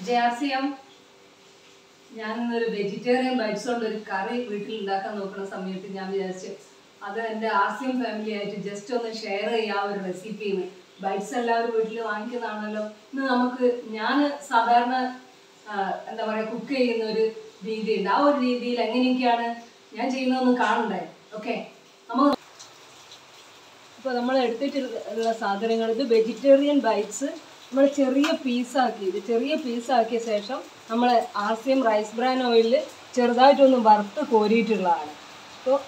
JRCM ഞാനിന്നൊരു vegetarian bytes കൊണ്ട് ഒരു കറി വീട്ടിൽ ഉണ്ടാക്കാൻ നോക്കുന്ന സമയത്ത് ഞാൻ വിചാരിച്ചു അത് എൻ്റെ RCM ഫാമിലി ആയിട്ട് ജസ്റ്റ് ഒന്ന് ഷെയർ ചെയ്യാം ഒരു റെസിപ്പിന്ന്. ബൈറ്റ്സ് എല്ലാവരും വീട്ടിൽ വാങ്ങിക്കുന്നതാണല്ലോ. ഇന്ന് നമുക്ക് ഞാൻ സാധാരണ എന്താ പറയുക കുക്ക് ചെയ്യുന്ന ഒരു രീതിയുണ്ട്. ആ ഒരു രീതിയിൽ എങ്ങനെയൊക്കെയാണ് ഞാൻ ചെയ്യുന്നതെന്ന് കാണണ്ടേ? ഓക്കെ, അപ്പോൾ നമ്മൾ എടുത്തിട്ടുള്ള സാധനങ്ങൾ ഇത് വെജിറ്റേറിയൻ ബൈറ്റ്സ് നമ്മൾ ചെറിയ പീസാക്കിയ ശേഷം നമ്മൾ RCM റൈസ് ബ്രാൻ ഓയിലിൽ ചെറുതായിട്ടൊന്ന് വറുത്ത് കോരിയിട്ടുള്ളതാണ്. അപ്പോൾ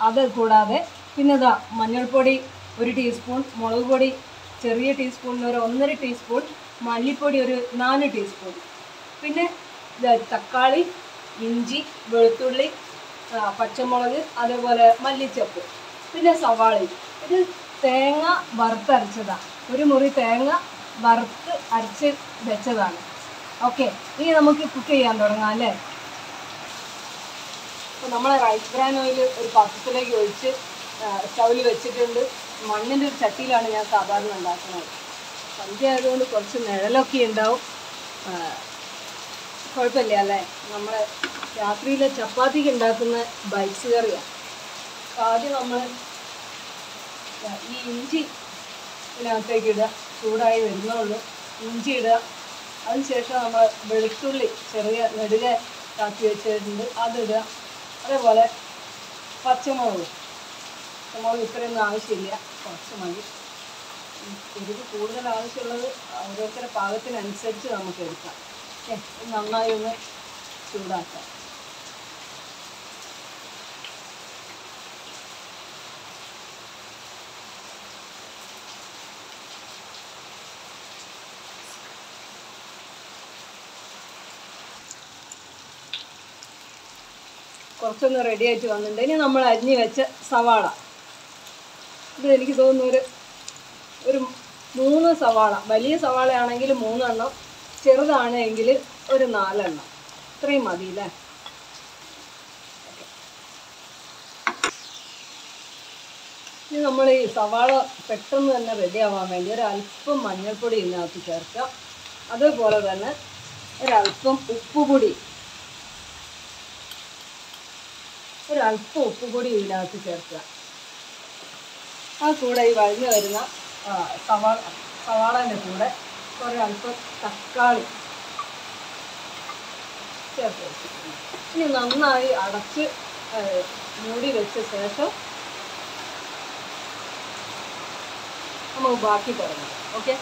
അത് കൂടാതെ പിന്നെ ഇതാ മഞ്ഞൾപ്പൊടി 1 ടീസ്പൂൺ, മുളക് പൊടി ചെറിയ ടീസ്പൂണിന് ഒരു 1.5 ടീസ്പൂൺ, മല്ലിപ്പൊടി ഒരു 4 ടീസ്പൂൺ, പിന്നെ തക്കാളി, ഇഞ്ചി, വെളുത്തുള്ളി, പച്ചമുളക്, അതേപോലെ മല്ലിച്ചപ്പ്, പിന്നെ സവാള. ഇത് തേങ്ങ വറുത്തരച്ചതാണ്. ഒരു മുറി തേങ്ങ വറുത്ത് അരച്ച് വെച്ചതാണ്. ഓക്കെ, ഇനി നമുക്ക് കുക്ക് ചെയ്യാൻ തുടങ്ങാം അല്ലേ? അപ്പോൾ നമ്മൾ റൈസ് ബ്രാൻ ഓയിൽ ഒരു പാത്രത്തിലേക്ക് ഒഴിച്ച് സ്റ്റൗവിൽ വെച്ചിട്ടുണ്ട്. മണ്ണിൻ്റെ ഒരു ചട്ടിയിലാണ് ഞാൻ സാധാരണ ഉണ്ടാക്കുന്നത്. സന്ധ്യ ആയതുകൊണ്ട് കുറച്ച് നിഴലൊക്കെ ഉണ്ടാവും, കുഴപ്പമില്ല അല്ലേ? നമ്മൾ രാത്രിയിലെ ചപ്പാത്തിക്ക് ഉണ്ടാക്കുന്ന ബൈറ്റ്സ് കറിയാണ്. അപ്പോൾ ആദ്യം നമ്മൾ ഈ ഇഞ്ചി ഇതിനകത്തേക്ക് ഇടുക. ചൂടായി വരുന്നുള്ളൂ. ഇഞ്ചി ഇടുക. അതിനുശേഷം നമ്മൾ വെളുത്തുള്ളി ചെറിയ നെടുക കാക്കി വെച്ചിട്ടുണ്ട്, അതിടുക. അതേപോലെ പച്ചമുളക് ഇത്രയൊന്നും ആവശ്യമില്ല, കുറച്ച് മതി. എരിവ് കൂടുതൽ ആവശ്യമുള്ളത് ഓരോരുത്തരുടെ പാകത്തിനനുസരിച്ച് നമുക്ക് എടുക്കാം. നന്നായി ഒന്ന് ചൂടാക്കാം. കുറച്ചൊന്ന് റെഡി ആയിട്ട് വന്നിട്ടുണ്ട്. ഇനി നമ്മൾ അരിഞ്ഞ് വെച്ച സവാള, ഇത് എനിക്ക് തോന്നുന്നു ഒരു 3 സവാള. വലിയ സവാളയാണെങ്കിൽ 3 എണ്ണം, ചെറുതാണെങ്കിൽ ഒരു 4 എണ്ണം, ഇത്രയും മതി അല്ലേ? ഇനി നമ്മൾ ഈ സവാള പെട്ടെന്ന് തന്നെ റെഡി ആവാൻ വേണ്ടി ഒരല്പം മഞ്ഞൾപ്പൊടി ഇതിനകത്ത് ചേർക്കുക. അതേപോലെ തന്നെ ഒരല്പം ഉപ്പുപൊടി ഇതിനകത്ത് ചേർക്കുക. ആ കൂടെ ഈ വഴഞ്ഞു വരുന്ന സവാളേൻ്റെ കൂടെ ഒരല്പം തക്കാളി ചേർത്ത് വെച്ചിട്ടുണ്ട്. ഇനി നന്നായി അടച്ച് മൂടി വെച്ച ശേഷം നമുക്ക് ബാക്കി തുടങ്ങാം. ഓക്കെ,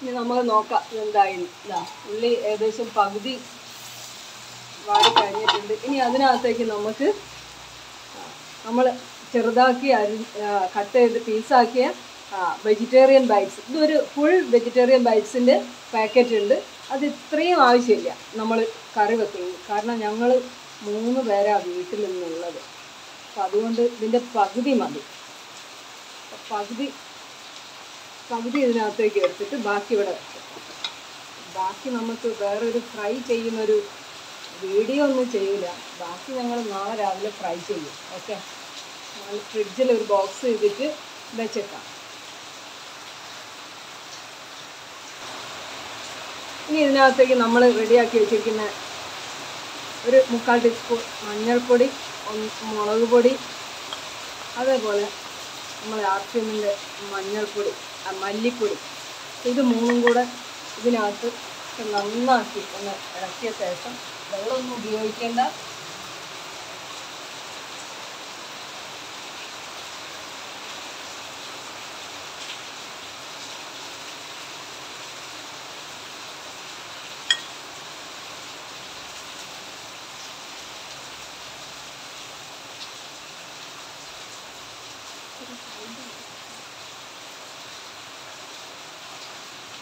ഇനി നമുക്ക് നോക്കാം എന്തായി. ഉള്ളി ഏകദേശം പകുതി വാടി കഴിഞ്ഞിട്ടുണ്ട്. ഇനി അതിനകത്തേക്ക് നമ്മൾ ചെറുതാക്കി കട്ട് ചെയ്ത് പീസാക്കിയ വെജിറ്റേറിയൻ ബൈറ്റ്സ്, ഇതൊരു ഫുൾ വെജിറ്റേറിയൻ ബൈറ്റ്സിൻ്റെ പാക്കറ്റ് ഉണ്ട്. അത് ഇത്രയും ആവശ്യമില്ല നമ്മൾ കറി വെക്കുന്നത്, കാരണം ഞങ്ങൾ 3 പേരാണ് വീട്ടിൽ നിന്നുള്ളത്. അപ്പം അതുകൊണ്ട് ഇതിൻ്റെ പകുതി മതി. പകുതി ഇതിനകത്തേക്ക് എടുത്തിട്ട് ബാക്കി ഇവിടെ വെക്കും. ബാക്കി നമുക്ക് വേറൊരു ഫ്രൈ ചെയ്യുന്നൊരു വീഡിയോ ഒന്നും ചെയ്യില്ല. ബാക്കി ഞങ്ങൾ നാളെ രാവിലെ ഫ്രൈ ചെയ്യും. ഓക്കെ, നമ്മൾ ഫ്രിഡ്ജിൽ ഒരു ബോക്സ് ചെയ്തിട്ട് വെച്ചേക്കാം. ഇനി ഇതിനകത്തേക്ക് നമ്മൾ റെഡിയാക്കി വെച്ചിരിക്കുന്ന ഒരു 3/4 ടീസ്പൂൺ മഞ്ഞൾപ്പൊടി, മുളക് പൊടി, അതേപോലെ നമ്മൾ RCMൻ്റെ മല്ലിപ്പൊടി, ഇത് 3 കൂടെ ഇതിനകത്ത് നന്നാക്കി ഒന്ന് ഇളക്കിയ ശേഷം, വെള്ളമൊന്നും ഉപയോഗിക്കേണ്ട,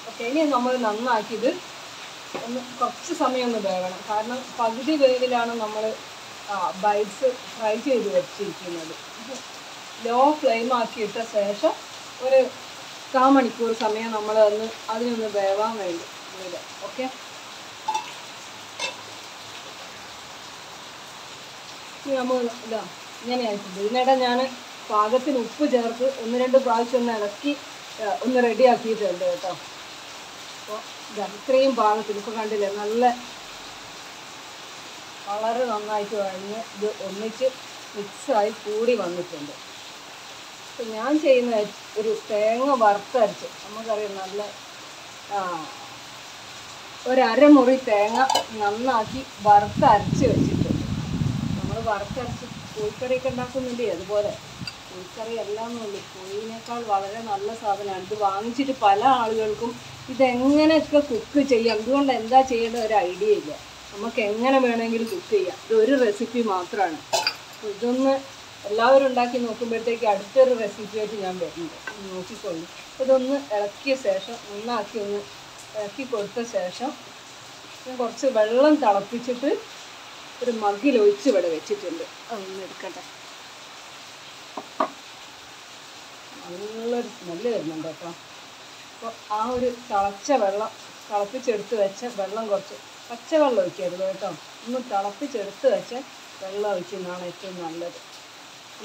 ഓക്കെ. ഇനി നമ്മൾ നന്നാക്കിയത് കുറച്ച് സമയം ഒന്ന് വേകണം, കാരണം പകുതി വേവിലാണ് നമ്മൾ ബൈറ്റ്സ് ഫ്രൈ ചെയ്ത് വെച്ചിരിക്കുന്നത്. ലോ ഫ്ലെയിം ആക്കിയിട്ട ശേഷം ഒരു 1/4 മണിക്കൂർ സമയം നമ്മൾ അതിനൊന്ന് വേവാൻ വേണ്ടി വിടുക. ഓക്കെ, നമ്മൾ ഇങ്ങനെയായിട്ടുണ്ട്. ഇതിനിടെ ഞാൻ പാകത്തിന് ഉപ്പ് ചേർത്ത് 1-2 പ്രാവശ്യം ഒന്ന് ഇളക്കി ഒന്ന് റെഡിയാക്കിയിട്ടുണ്ട് കേട്ടോ. അപ്പോൾ ഇത്രയും പാകത്തിൽ ഇപ്പോൾ കണ്ടില്ലേ, നല്ല വളരെ നന്നായിട്ട് കഴിഞ്ഞ് ഇത് ഒന്നിച്ച് മിക്സായി കൂടി വന്നിട്ടുണ്ട്. അപ്പം ഞാൻ ചെയ്യുന്ന ഒരു തേങ്ങ വറുത്തരച്ച്, നമുക്കറിയാം നല്ല ഒരമുറി തേങ്ങ നന്നാക്കി വറുത്തരച്ച് വെച്ചിട്ടുണ്ട്. നമ്മൾ വറുത്തരച്ച് കോഴിക്കറിയൊക്കെ ഉണ്ടാക്കുന്നില്ലേ, അതുപോലെ കോഴിക്കറി എല്ലാം ഉള്ളൂ, കോഴിനേക്കാൾ വളരെ നല്ല സാധനമാണ്. ഇത് വാങ്ങിച്ചിട്ട് പല ആളുകൾക്കും ഇതെങ്ങനെയൊക്കെ കുക്ക് ചെയ്യാം, ഇതുകൊണ്ട് എന്താ ചെയ്യേണ്ട ഒരു ഐഡിയ ഇല്ല. നമുക്ക് എങ്ങനെ വേണമെങ്കിലും കുക്ക് ചെയ്യാം. ഇതൊരു റെസിപ്പി മാത്രമാണ്. അപ്പോൾ ഇതൊന്ന് എല്ലാവരും ഉണ്ടാക്കി നോക്കുമ്പോഴത്തേക്ക് അടുത്തൊരു റെസിപ്പിയായിട്ട് ഞാൻ വരുന്നുണ്ട്, നോക്കിക്കൊള്ളു. ഇതൊന്ന് ഇളക്കിയ ശേഷം നന്നാക്കി ഒന്ന് ഇളക്കി കൊടുത്ത ശേഷം ഞാൻ കുറച്ച് വെള്ളം തിളപ്പിച്ചിട്ട് ഒരു മഗ്ഗിലൊഴിച്ച് ഇവിടെ വെച്ചിട്ടുണ്ട്. അതൊന്ന് എടുക്കട്ടെ. നല്ലൊരു സ്മെല്ല് വരുന്നുണ്ട് കേട്ടോ. അപ്പോൾ ആ ഒരു തിളപ്പിച്ചെടുത്ത് വെച്ച വെള്ളം, കുറച്ച് പച്ചവെള്ളം ഒഴിക്കരുത് കേട്ടോ, ഒന്ന് തിളപ്പിച്ചെടുത്ത് വെച്ച വെള്ളം ഒഴിക്കുന്നതാണ് ഏറ്റവും നല്ലത്.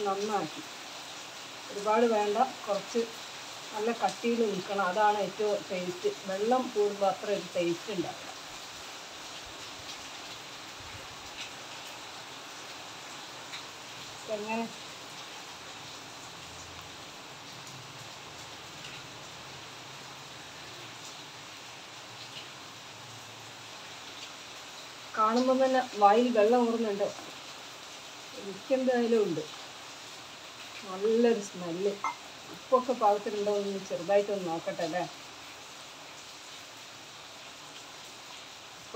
നന്നാക്കി, ഒരുപാട് വേണ്ട, കുറച്ച് നല്ല കട്ടിയിൽ നിൽക്കണം, അതാണ് ഏറ്റവും ടേസ്റ്റ്. വെള്ളം കൂടുമ്പോൾ അത്ര ഒരു ടേസ്റ്റ് ഉണ്ടാവില്ല. എങ്ങനെ കാണുമ്പോൾ തന്നെ വായിൽ വെള്ളം ഊറുന്നുണ്ടോ? എനിക്കെന്തായാലും ഉണ്ട്. നല്ലൊരു സ്മെല്ല്. ഉപ്പൊക്കെ പാകത്തിലുണ്ടോ എന്ന് ചെറുതായിട്ടൊന്ന് നോക്കട്ടെ അല്ലേ.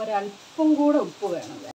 ഒരല്പം കൂടെ ഉപ്പ് വേണം.